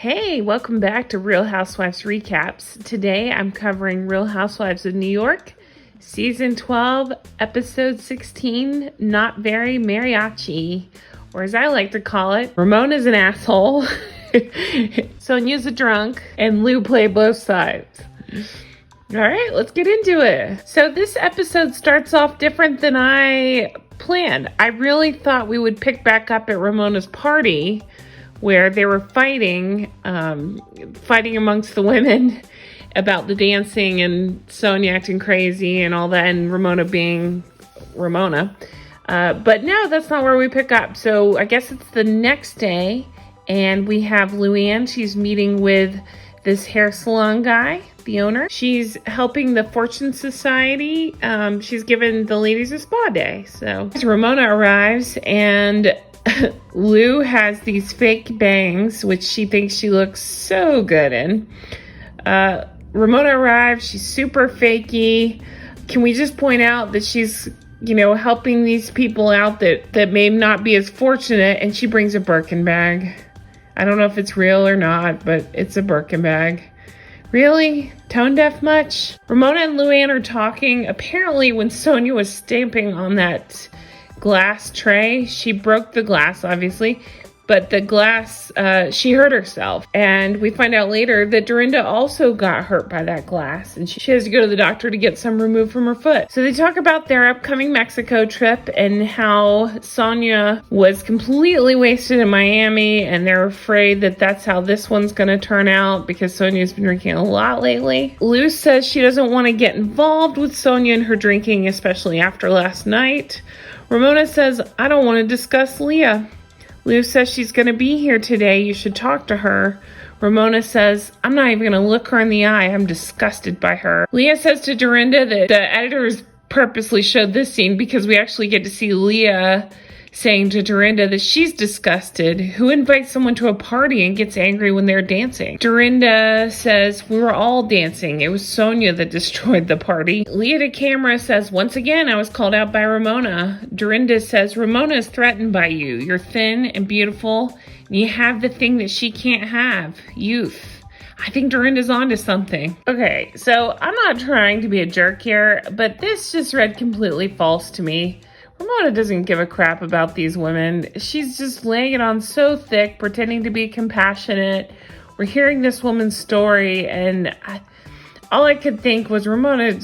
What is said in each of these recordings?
Hey, welcome back to Real Housewives Recaps. Today I'm covering Real Housewives of New York, Season 12, Episode 16, Not Very Merryachi, or as I like to call it, Ramona's an asshole, Sonja's a drunk, and Lou played both sides. All right, let's get into it. So this episode starts off different than I planned. I really thought we would pick back up at Ramona's party, where they were fighting amongst the women about the dancing and Sonja acting crazy and all that, and Ramona being Ramona. But no, that's not where we pick up. So I guess it's the next day, and we have Luann. She's meeting with this hair salon guy, the owner. She's helping the Fortune Society. She's given the ladies a spa day. So Ramona arrives, and Lou has these fake bangs, which she thinks she looks so good in. Ramona arrives. She's super fakey. Can we just point out that she's, helping these people out that may not be as fortunate, and she brings a Birkin bag. I don't know if it's real or not, but it's a Birkin bag. Really? Tone deaf much? Ramona and Luann are talking. Apparently, when Sonja was stamping on that glass tray, she broke the glass, obviously, but the glass, she hurt herself. And we find out later that Dorinda also got hurt by that glass, and she has to go to the doctor to get some removed from her foot. So they talk about their upcoming Mexico trip and how Sonja was completely wasted in Miami, and they're afraid that that's how this one's going to turn out because Sonja's been drinking a lot lately. Lou says she doesn't want to get involved with Sonja and her drinking, especially after last night. Ramona says, I don't want to discuss Leah. Lou says she's going to be here today. You should talk to her. Ramona says, I'm not even going to look her in the eye. I'm disgusted by her. Leah says to Dorinda that the editors purposely showed this scene because we actually get to see Leah saying to Dorinda that she's disgusted. Who invites someone to a party and gets angry when they're dancing? Dorinda says, we were all dancing. It was Sonja that destroyed the party. Leah to camera says, once again, I was called out by Ramona. Dorinda says, Ramona is threatened by you. You're thin and beautiful, and you have the thing that she can't have, youth. I think Dorinda's onto something. Okay, so I'm not trying to be a jerk here, but this just read completely false to me. Ramona doesn't give a crap about these women. She's just laying it on so thick, pretending to be compassionate. We're hearing this woman's story, and all I could think was Ramona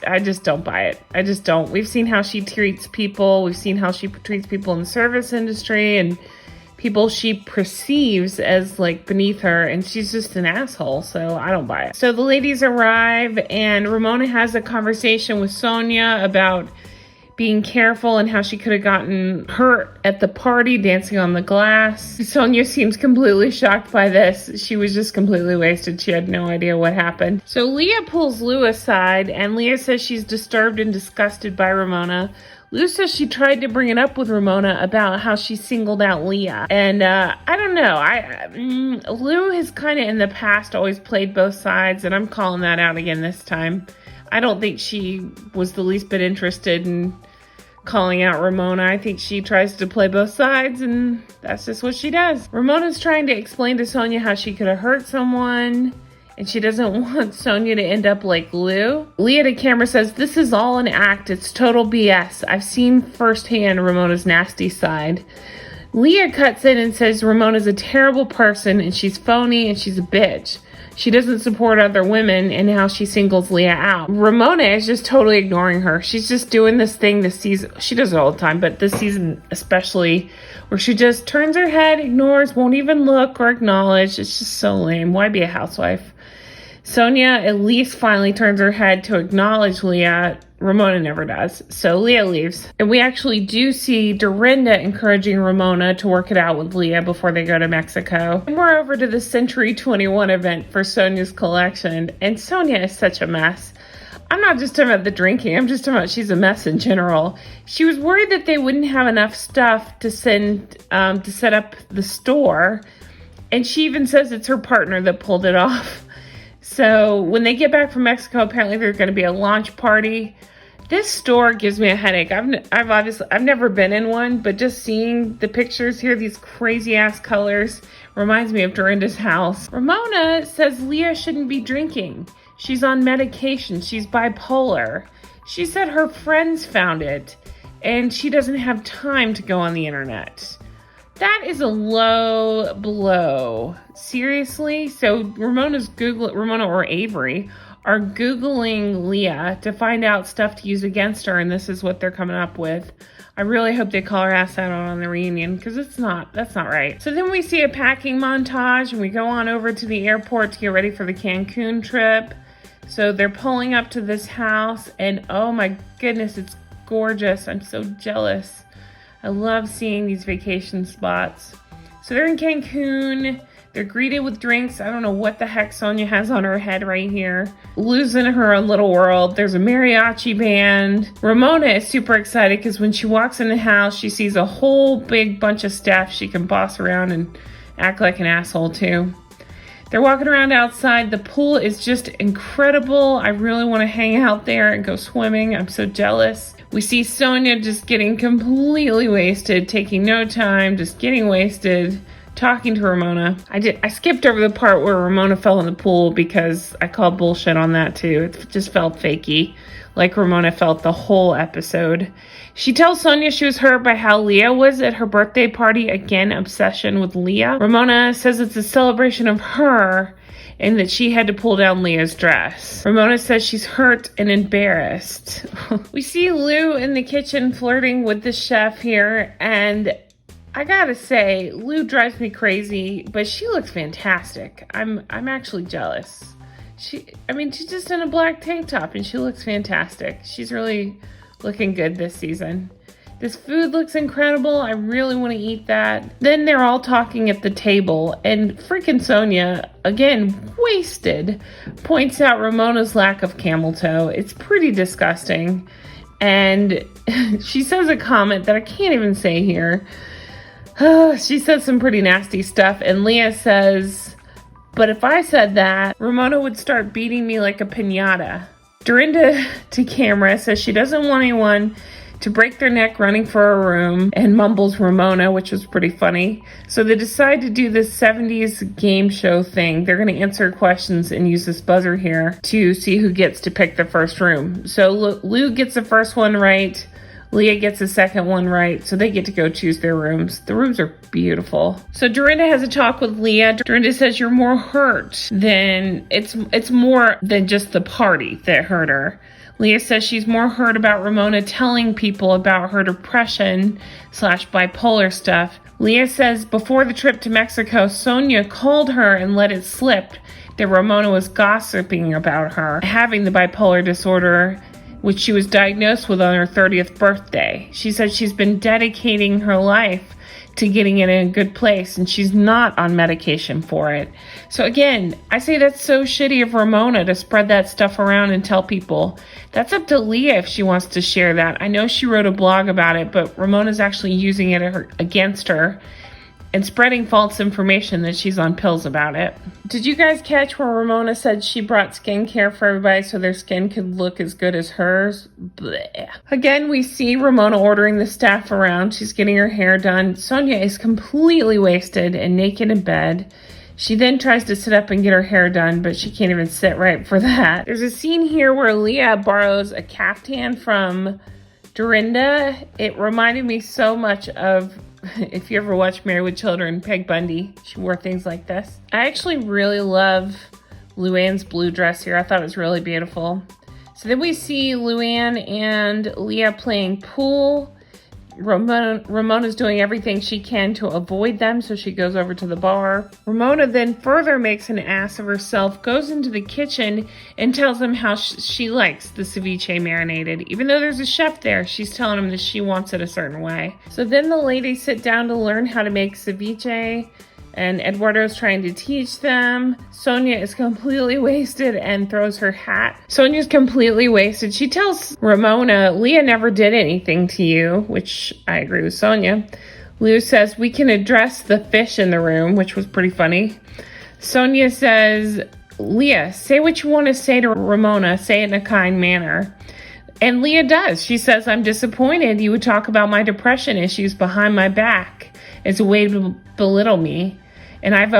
I just don't buy it. I just don't. We've seen how she treats people. We've seen how she treats people in the service industry and people she perceives as beneath her, and she's just an asshole, so I don't buy it. So the ladies arrive, and Ramona has a conversation with Sonja about being careful and how she could have gotten hurt at the party dancing on the glass. Sonja seems completely shocked by this. She was just completely wasted. She had no idea what happened. So Leah pulls Lou aside, and Leah says she's disturbed and disgusted by Ramona. Lou says she tried to bring it up with Ramona about how she singled out Leah. And I don't know. Lou has kind of in the past always played both sides, and I'm calling that out again this time. I don't think she was the least bit interested in calling out Ramona. I think she tries to play both sides, and that's just what she does. Ramona's trying to explain to Sonja how she could have hurt someone, and she doesn't want Sonja to end up like Lou. Leah to camera says, this is all an act. It's total BS. I've seen firsthand Ramona's nasty side. Leah cuts in and says Ramona's a terrible person, and she's phony, and she's a bitch. She doesn't support other women, and how she singles Leah out. Ramona is just totally ignoring her. She's just doing this thing this season. She does it all the time, but this season especially, where she just turns her head, ignores, won't even look or acknowledge. It's just so lame. Why be a housewife? Sonja at least finally turns her head to acknowledge Leah. Ramona never does. So Leah leaves. And we actually do see Dorinda encouraging Ramona to work it out with Leah before they go to Mexico. And we're over to the Century 21 event for Sonja's collection. And Sonja is such a mess. I'm not just talking about the drinking. I'm just talking about she's a mess in general. She was worried that they wouldn't have enough stuff to send to set up the store. And she even says it's her partner that pulled it off. So when they get back from Mexico, apparently there's going to be a launch party This store gives me a headache. I've never been in one, but just seeing the pictures here, these crazy ass colors, reminds me of Dorinda's house. Ramona says Leah shouldn't be drinking. She's on medication. She's bipolar. She said her friends found it and she doesn't have time to go on the internet. That is a low blow. Seriously? So Ramona or Avery are Googling Leah to find out stuff to use against her, and this is what they're coming up with. I really hope they call her ass out on the reunion, because that's not right. So then we see a packing montage, and we go on over to the airport to get ready for the Cancun trip. So they're pulling up to this house, and oh my goodness, it's gorgeous. I'm so jealous. I love seeing these vacation spots. So they're in Cancun. They're greeted with drinks. I don't know what the heck Sonja has on her head right here. Lu's in her own little world. There's a Merry-Achi band. Ramona is super excited because when she walks in the house, she sees a whole big bunch of staff she can boss around and act like an asshole too. They're walking around outside. The pool is just incredible. I really want to hang out there and go swimming. I'm so jealous. We see Sonja just getting completely wasted, taking no time, just getting wasted, talking to Ramona. I skipped over the part where Ramona fell in the pool because I called bullshit on that too. It just felt fakey, like Ramona felt the whole episode. She tells Sonja she was hurt by how Leah was at her birthday party. Again, obsession with Leah. Ramona says it's a celebration of her and that she had to pull down Leah's dress. Ramona says she's hurt and embarrassed. We see Lu in the kitchen flirting with the chef here, and I gotta say, Lu drives me crazy, but she looks fantastic. I'm actually jealous. She's just in a black tank top and she looks fantastic. She's really looking good this season. This food looks incredible. I really want to eat that. Then they're all talking at the table, and freaking Sonja, again, wasted, points out Ramona's lack of camel toe. It's pretty disgusting. And she says a comment that I can't even say here. She says some pretty nasty stuff, and Leah says, but if I said that, Ramona would start beating me like a piñata. Dorinda to camera says she doesn't want anyone to break their neck running for a room, and mumbles Ramona, which was pretty funny. So they decide to do this 70s game show thing. They're going to answer questions and use this buzzer here to see who gets to pick the first room. So Lu gets the first one right. Leah gets the second one right, so they get to go choose their rooms. The rooms are beautiful. So Dorinda has a talk with Leah. Dorinda says you're more hurt than, it's more than just the party that hurt her. Leah says she's more hurt about Ramona telling people about her depression / bipolar stuff. Leah says before the trip to Mexico, Sonja called her and let it slip that Ramona was gossiping about her having the bipolar disorder, which she was diagnosed with on her 30th birthday. She said she's been dedicating her life to getting it in a good place, and she's not on medication for it. So again, I say that's so shitty of Ramona to spread that stuff around and tell people. That's up to Leah if she wants to share that. I know she wrote a blog about it, but Ramona's actually using it against her and spreading false information that she's on pills about it. Did you guys catch where Ramona said she brought skincare for everybody so their skin could look as good as hers? Blech. Again, we see Ramona ordering the staff around. She's getting her hair done. Sonja is completely wasted and naked in bed. She then tries to sit up and get her hair done, but she can't even sit right for that. There's a scene here where Leah borrows a caftan from Dorinda. It reminded me so much of, if you ever watch Married with Children, Peg Bundy. She wore things like this. I actually really love Luann's blue dress here. I thought it was really beautiful. So then we see Luann and Leah playing pool. Ramona's doing everything she can to avoid them, so she goes over to the bar. Ramona then further makes an ass of herself, goes into the kitchen and tells them how she likes the ceviche marinated. Even though there's a chef there, she's telling them that she wants it a certain way. So then the ladies sit down to learn how to make ceviche, and Eduardo's trying to teach them. Sonja is completely wasted and throws her hat. Sonja's completely wasted. She tells Ramona, Leah never did anything to you, which I agree with Sonja. Lu says, we can address the fish in the room, which was pretty funny. Sonja says, Leah, say what you want to say to Ramona. Say it in a kind manner. And Leah does. She says, I'm disappointed you would talk about my depression issues behind my back as a way to belittle me. And I've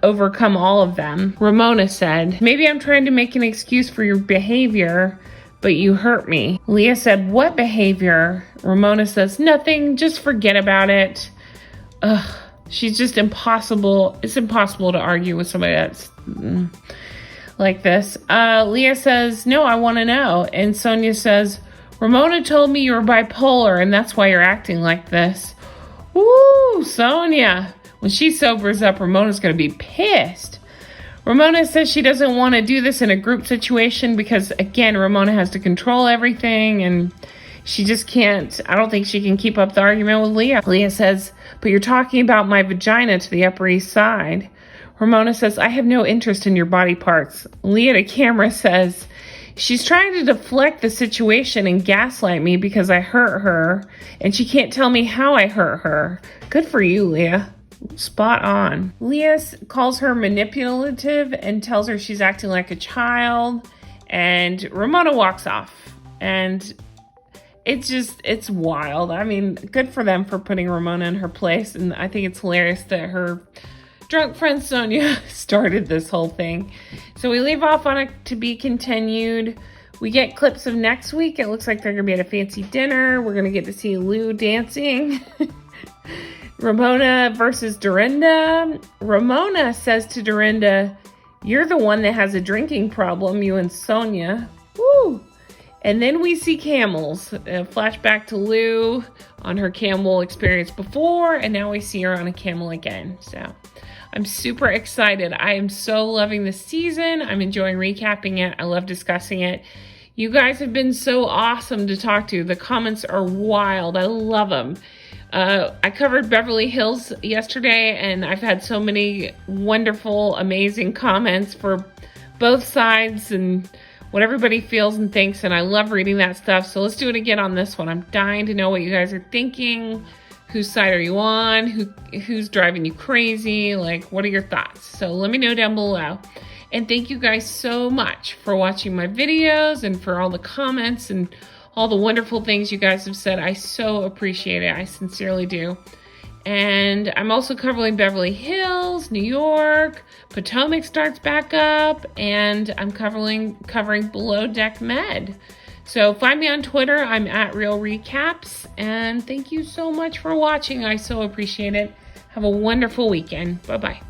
overcome all of them. Ramona said, maybe I'm trying to make an excuse for your behavior, but you hurt me. Leah said, what behavior? Ramona says, nothing, just forget about it. Ugh, she's just impossible. It's impossible to argue with somebody that's like this. Leah says, no, I want to know. And Sonja says, Ramona told me you were bipolar and that's why you're acting like this. Ooh, Sonja. When she sobers up, Ramona's going to be pissed. Ramona says she doesn't want to do this in a group situation because, again, Ramona has to control everything and she just can't. I don't think she can keep up the argument with Leah. Leah says, but you're talking about my vagina to the Upper East Side. Ramona says, I have no interest in your body parts. Leah to camera says, she's trying to deflect the situation and gaslight me because I hurt her and she can't tell me how I hurt her. Good for you, Leah. Spot on. Leah calls her manipulative and tells her she's acting like a child, and Ramona walks off. And it's wild. I mean, good for them for putting Ramona in her place, and I think it's hilarious that her drunk friend Sonja started this whole thing. So we leave off on a to be continued. We get clips of next week. It looks like they're gonna be at a fancy dinner. We're gonna get to see Lou dancing. Ramona versus Dorinda. Ramona says to Dorinda, you're the one that has a drinking problem, you and Sonja. Woo! And then we see camels. A flashback to Lou on her camel experience before, and now we see her on a camel again. So I'm super excited. I am so loving this season. I'm enjoying recapping it. I love discussing it. You guys have been so awesome to talk to. The comments are wild. I love them. I covered Beverly Hills yesterday, and I've had so many wonderful, amazing comments for both sides and what everybody feels and thinks, and I love reading that stuff. So let's do it again on this one. I'm dying to know what you guys are thinking. Whose side are you on? Who's driving you crazy? Like, what are your thoughts? So let me know down below. And thank you guys so much for watching my videos and for all the comments and all the wonderful things you guys have said. I so appreciate it. I sincerely do. And I'm also covering Beverly Hills, New York, Potomac starts back up, and I'm covering Below Deck Med. So find me on Twitter. I'm at Real Recaps. And thank you so much for watching. I so appreciate it. Have a wonderful weekend. Bye-bye.